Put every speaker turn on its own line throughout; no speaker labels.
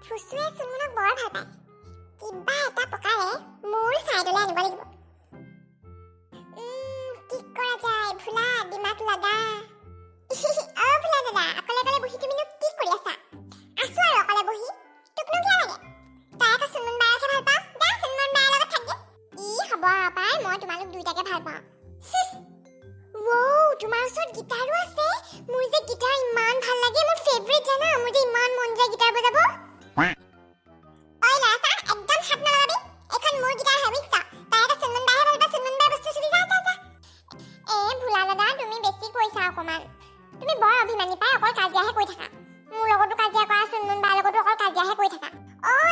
ফুচুৱে চুনমুনক বৰ ভাল পায়। কিবা এটা পকাৰে মোৰ চাইডলৈ আনিব লাগিব। কি কৰা যায় ভোলা দিমাগ লাগা। ভোলা দাদা অকলে অকলে বহি তুমিনো কি কৰি আছা? আছো আৰু অকলে বহি। তোকনো কিয় লাগে? তাই আকৌ চুনমুন বাৰকে ভাল পাওঁ। যা চুনমুন বাৰ লগত থাকি। হ'ব পাই, মই তোমালোক দুইটাকে ভাল পাওঁ। তোমাৰ ওচৰত গিটাৰো আছে? মোৰ যে গিটাৰ ইমান ভাল লাগে, মোৰ ফেভৰেট জানা। মোৰ যে ইমান মন যায় গিটাৰ বজাব। ঐ লাছা একদম হাত নালাগাবি। এখন মোৰ গিটাৰ হয় বুজিছা। তাই এটা চুনমুন বাহে ভাল পায়, চুনমুন বাৰ বস্তু চুৰি যা। ভোলা দাদা তুমি বেছি কৈছা অকমান। তুমি বৰ অভিমানী পাই, অকল কাজিয়াহে কৰি থাকা। মোৰ লগতো কাজিয়া কৰা, চুনমুন বাৰ লগতো অকল কাজিয়াহে কৰি থাকা।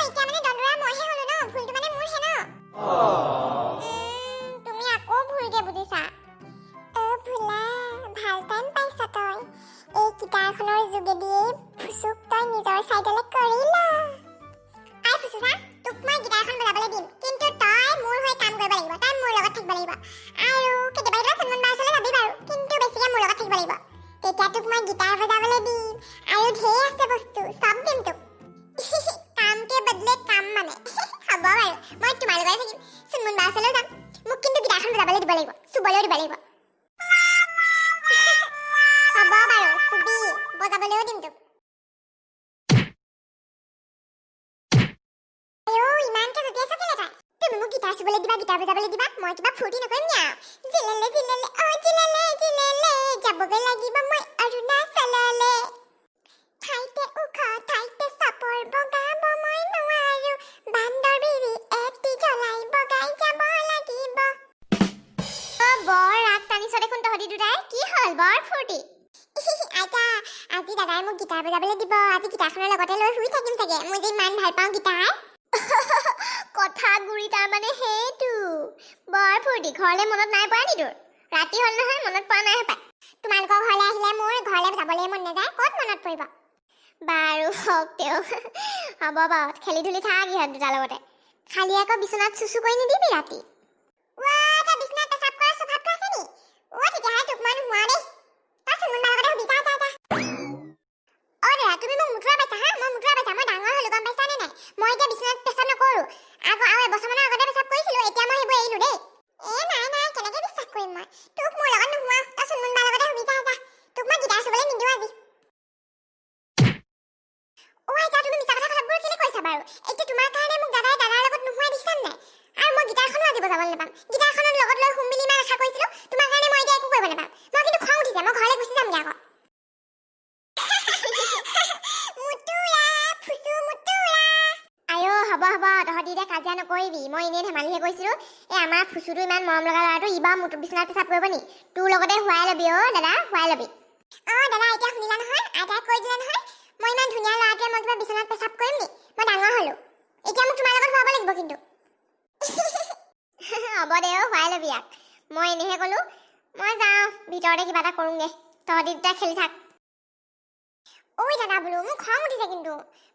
এতিয়া মানে দন্দৰা মইহে হলো ন, ভুলটো মানে মোৰহে ন। তুমি আকৌ ভুলকে বুজিছা। ভোলা ভাল টাইম পাইছ তই। এই গিটাৰখনৰ যোগেদিয়ে ফুচুক তই নিজৰ চাইডলৈ কৰি ল। ফুচু চা, তোক মই গিটাৰখন বজাবলৈ দিম, কিন্তু তই মোৰ হৈ কাম কৰিব লাগিব। তই মোৰ লগত থাকিব লাগিব। আৰু কেতিয়াবা কেতিয়াবা চুনমুন বাৰ ওচৰলৈ যাবি বাৰু, কিন্তু বেছিকে মোৰ লগত থাকিব লাগিব। তেতিয়া তোক মই গিটাৰ বজাবলৈ দিম, আৰু ঢেৰ আছে বস্তু, চব দিম তোক। কামকে বদলে কাম মানে। হ'ব বাৰু, মই তোমাৰ লগতে থাকিম। চুনমুন বাৰ ওচৰলৈ যাম, মোক কিন্তু গিটাৰখন বজাবলৈ দিব লাগিব, চুবলৈও দিব লাগিব। হ'ব বাৰু, চুবি বজাবলৈও দিম তোক। ইমানকে জঁপিয়াইছ কেলে তাই? তুমি মোক গিটাৰ চুবলৈ দিবা, গিটাৰ বজাবলৈ দিবা, মই কিবা ফূৰ্তি নকৰিম নি? জিলেলে জিলেলে জিলেলে জিলেলে যাবগৈ লাগিব মই অৰুণাচললে। ঠাইতে ওখ ঠাইতে চাপৰ বগাব মই নোৱাৰো, বান্দৰ বিৰি এটি জ্বলাই বগাই যাব লাগিব। বৰ ৰাগ টানিছ দেখোন তহঁতি দুটাই। কি হ'ল বৰ ফূৰ্তি? আইতা আজি দাদাই মোক গিটাৰ বজাবলৈ দিব। আজি গিটাৰখনৰ লগতে লৈ শুই থাকিম চাগে। মই যে ইমান ভাল পাওঁ গিটাৰ। কথা গুৰি তাৰমানে সেইটো। বৰ ফূৰ্তি। ঘৰলৈ মনত নাই পৰা নি তোৰ? ৰাতি হ'ল নহয়, মনত পৰা নাই পায়। তোমালোকৰ ঘৰলৈ আহিলে মোৰ ঘৰলৈ যাবলৈ মন নাযায়, ক'ত মনত পৰিব? বাৰু হওক তেওঁ। হ'ব বাৰু, খেলি ধূলি থাক ইহঁত দুটাৰ লগতে। খালি আকৌ বিচনাত চুচু কৰি নিদিবি ৰাতি। তই বিচনাত পেচাব কৰা স্বভাৱটো আছে নি? তেতিয়াহ'লে তোক মই নোহোৱাও দেই। তই চুনমুন বাৰ লগতে শুবি, যা। দাদা তুমি মোক মুতুৰা পাইছা হা? মই মুতুৰা পাইছা, মই ডাঙৰ হ'লো, গম পাইছা নে নাই? মই এতিয়া বিচনাত পেচাব নকৰো। আৰু এবছৰমানৰ আগতে পেচাব কৰিছিলো, এতিয়া মই সেইবোৰ এৰিলো দেই। নাই কেনেকে বিশ্বাস কৰিম মই? তোক মোৰ লগত নোহোৱা, তই চুনমুন বাৰ লগতে শুবি, যা। তোক মই গিটাৰ চুবলৈ নিদিওঁ আজি। আইতা তুমি মিছা কথা কথাবোৰ কেলে কৈছা বাৰু? এতিয়া তোমাৰ কাৰণে মোক দাদাৰ লগত নোহোৱাই দিছা নাই? আৰু মই গিটাৰখনো আজি বজাবলৈ নাপাম। গিটাৰখনৰ লগত লৈ শুম বুলি ইমান আশা কৰিছিলো, তোমাৰ কাৰণে মই এতিয়া একো কৰিব নাপাম। মই কিন্তু খং উঠিছে, মই ঘৰলৈ গুচি যামগে আকৌ। হ'ব তহঁতি এতিয়া কাজিয়া নকৰিবি। মই এনেই ধেমালিহে কৈছিলো। আমাৰ ফুচুটো ইমান মৰম লগা ল'ৰাটো ইবাৰ মোৰ বিচনাত পেচাব কৰিব নি? তোৰ লগতে শুৱাই ল'বি দাদা, শুৱাই ল'বি। দাদা এতিয়া শুনিলা নহয়? আইতাই কৈ দিলে নহয়, মই ইমান ধুনীয়া ল'ৰাটোৱে মই কিবা বিচনাত পেচাব কৰিম নি? মই ডাঙৰ হ'লো, এতিয়া মোক তোমাৰ লগত শুৱাব লাগিব কিন্তু। হ'ব দে শুৱাই ল'বি ইয়াক। মই এনেহে ক'লো। মই যাওঁ ভিতৰতে কিবা এটা কৰোঁগে, তহঁতি দুটা খেলি থাক। দাদা বোলো মোক খং উঠিছে কিন্তু।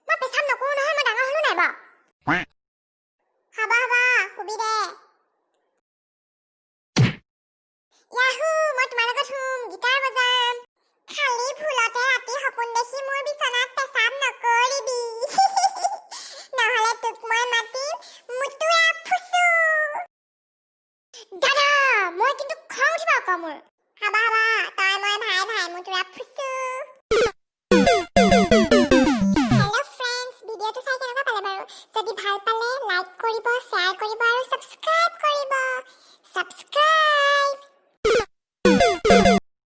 মই পেচাব নকৰোঁ নহয়, মই ডাঙৰ হ'লো নাই বাৰু? হ'ব শুবি দে। ইয়াহু মই তোমাৰ লগত শুম, গিটাৰ বজাম। খালি ভুলতে ৰাতি সপোন দেখি মোৰ বিচনাত পেচাব নকৰিবি। নহ'লে তোক মই মাতিম মুতুৰা ফুচু। দাদা মই কিন্তু খং উঠিব আকৌ মোৰ। হ'ব তই মই ভাই মুতুৰা ফুচু। হেল্ল' ফ্ৰেণ্ডছ, ভিডিঅ'টো চাই কেনেকুৱা পালে বাৰু? যদি ভাল পালে লাইক কৰিব, শ্বেয়াৰ কৰিব